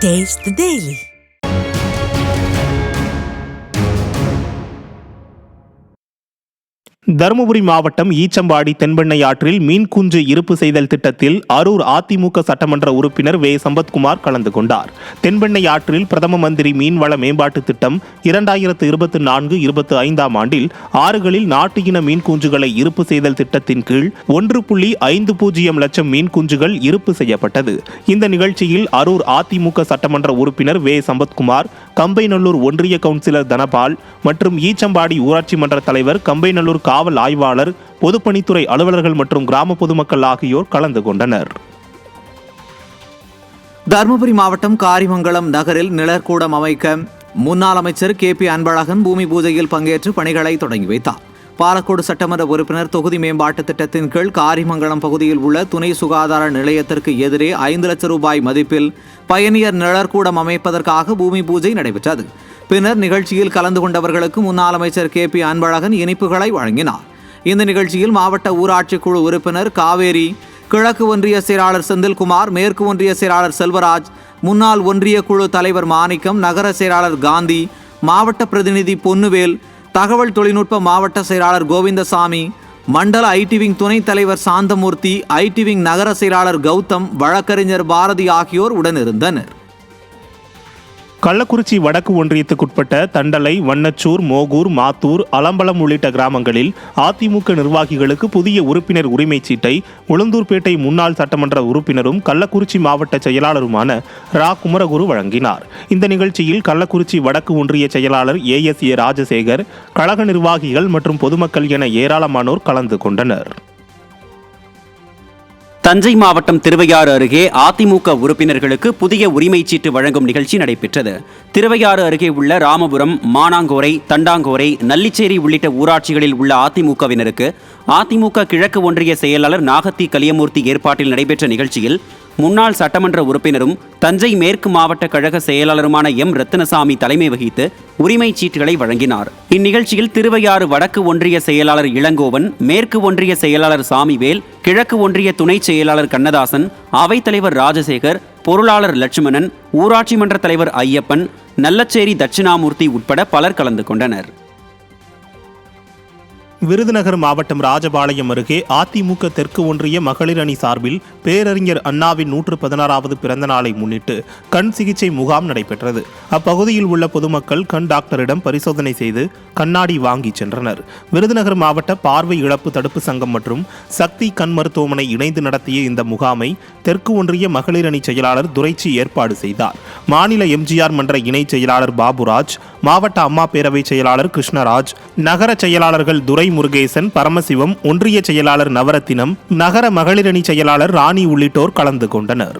Taste the Daily. Dharmapuri மாவட்டம் ஈச்சம்பாடி தென்பெண்ணை ஆற்றில் மீன் குஞ்சு இருப்பு செய்தல் திட்டத்தில் அரூர் அதிமுக சட்டமன்ற உறுப்பினர் வே சம்பத்குமார் கலந்து கொண்டார். தென்பெண்ணை ஆற்றில் பிரதம மந்திரி மீன்வள மேம்பாட்டு திட்டம் 2024-25 ஆண்டில் ஆறுகளில் நாட்டு இன மீன் குஞ்சுகளை இருப்பு செய்தல் திட்டத்தின் கீழ் 1.50 லட்சம் மீன் குஞ்சுகள் இருப்பு செய்யப்பட்டது. இந்த நிகழ்ச்சியில் அரூர் அதிமுக சட்டமன்ற உறுப்பினர் வே சம்பத்குமார், கம்பைநல்லூர் ஒன்றிய கவுன்சிலர் தனபால் மற்றும் ஈச்சம்பாடி ஊராட்சி மன்ற தலைவர், கம்பைநல்லூர் காவல் ஆய்வாளர், பொதுப்பணித்துறை அலுவலர்கள் மற்றும் கிராம பொதுமக்கள் ஆகியோர் கலந்து கொண்டனர். தருமபுரி மாவட்டம் காரிமங்கலம் நகரில் நிழற்கூடம் அமைக்க முன்னாள் அமைச்சர் KP அன்பழகன் பூமி பூஜையில் பங்கேற்று பணிகளை தொடங்கி வைத்தார். பாலக்கோடு சட்டமன்ற உறுப்பினர் தொகுதி மேம்பாட்டு திட்டத்தின் கீழ் காரிமங்கலம் பகுதியில் உள்ள துணை சுகாதார நிலையத்திற்கு எதிரே 5 லட்சம் ரூபாய் மதிப்பில் பயணியர் நிழற்கூடம் அமைப்பதற்காக பூமி பூஜை நடைபெற்றது. பின்னர் நிகழ்ச்சியில் கலந்து கொண்டவர்களுக்கு முன்னாள் அமைச்சர் KP அன்பழகன் இனிப்புகளை வழங்கினார். இந்த நிகழ்ச்சியில் மாவட்ட ஊராட்சி குழு உறுப்பினர் காவேரி, கிழக்கு ஒன்றிய செயலாளர் செந்தில்குமார், மேற்கு ஒன்றிய செயலாளர் செல்வராஜ், முன்னாள் ஒன்றிய குழு தலைவர் மாணிக்கம், நகர செயலாளர் காந்தி, மாவட்ட பிரதிநிதி பொன்னுவேல், தகவல் தொழில்நுட்ப மாவட்ட செயலாளர் கோவிந்தசாமி, மண்டல IT விங் துணைத் தலைவர் சாந்தமூர்த்தி, IT விங் நகர செயலாளர் கௌதம், வழக்கறிஞர் பாரதி ஆகியோர் உடனிருந்தனர். கள்ளக்குறிச்சி வடக்கு ஒன்றியத்துக்குட்பட்ட தண்டலை, வண்ணச்சூர், மோகூர், மாத்தூர், அலம்பலம் உள்ளிட்ட கிராமங்களில் அதிமுக நிர்வாகிகளுக்கு புதிய உறுப்பினர் உரிமை சீட்டை உளுந்தூர்பேட்டை முன்னாள் சட்டமன்ற உறுப்பினரும் கள்ளக்குறிச்சி மாவட்ட செயலாளருமான ரா. குமரகுரு வழங்கினார். இந்த நிகழ்ச்சியில் கள்ளக்குறிச்சி வடக்கு ஒன்றிய செயலாளர் ASA ராஜசேகர், கழக நிர்வாகிகள் மற்றும் பொதுமக்கள் என ஏராளமானோர் கலந்து கொண்டனர். தஞ்சை மாவட்டம் திருவையாறு அருகே அதிமுக உறுப்பினர்களுக்கு புதிய உரிமைச் சீட்டு வழங்கும் நிகழ்ச்சி நடைபெற்றது. திருவையாறு அருகே உள்ள ராமபுரம், மானாங்கோரை, தண்டாங்கோரை, நல்லிச்சேரி உள்ளிட்ட ஊராட்சிகளில் உள்ள அதிமுகவினருக்கு அதிமுக கிழக்கு ஒன்றிய செயலாளர் நாகத்தி கலியமூர்த்தி ஏற்பாட்டில் நடைபெற்ற நிகழ்ச்சியில் முன்னாள் சட்டமன்ற உறுப்பினரும் தஞ்சை மேற்கு மாவட்ட கழக செயலாளருமான M. ரத்தினசாமி தலைமை வகித்து உரிமைச் சீட்டுகளை வழங்கினார். இந்நிகழ்ச்சியில் திருவையாறு வடக்கு ஒன்றிய செயலாளர் இளங்கோவன், மேற்கு ஒன்றிய செயலாளர் சாமிவேல், கிழக்கு ஒன்றிய துணை செயலாளர் கண்ணதாசன், அவைத்தலைவர் ராஜசேகர், பொருளாளர் லட்சுமணன், ஊராட்சி மன்ற தலைவர் ஐயப்பன், நல்லச்சேரி தட்சிணாமூர்த்தி உட்பட பலர் கலந்து கொண்டனர். விருதுநகர் மாவட்டம் ராஜபாளையம் அருகே அதிமுக தெற்கு ஒன்றிய மகளிர் அணி சார்பில் பேரறிஞர் அண்ணாவின் 116வது பிறந்த நாளை முன்னிட்டு கண் சிகிச்சை முகாம் நடைபெற்றது. அப்பகுதியில் உள்ள பொதுமக்கள் கண் டாக்டரிடம் பரிசோதனை செய்து கண்ணாடி வாங்கி சென்றனர். விருதுநகர் மாவட்ட பார்வை இழப்பு தடுப்பு சங்கம் மற்றும் சக்தி கண் மருத்துவமனை இணைந்து நடத்திய இந்த முகாமை தெற்கு ஒன்றிய மகளிர் அணி செயலாளர் துரைச்சி ஏற்பாடு செய்தார். மாநில MGR மன்ற இணை செயலாளர் பாபுராஜ், மாவட்ட அம்மா பேரவை செயலாளர் கிருஷ்ணராஜ், நகர செயலாளர்கள் துரை முருகேசன், பரமசிவம், ஒன்றிய செயலாளர் நவரத்தினம், நகர மகளிரணி செயலாளர் ராணி உள்ளிட்டோர் கலந்து கொண்டனர்.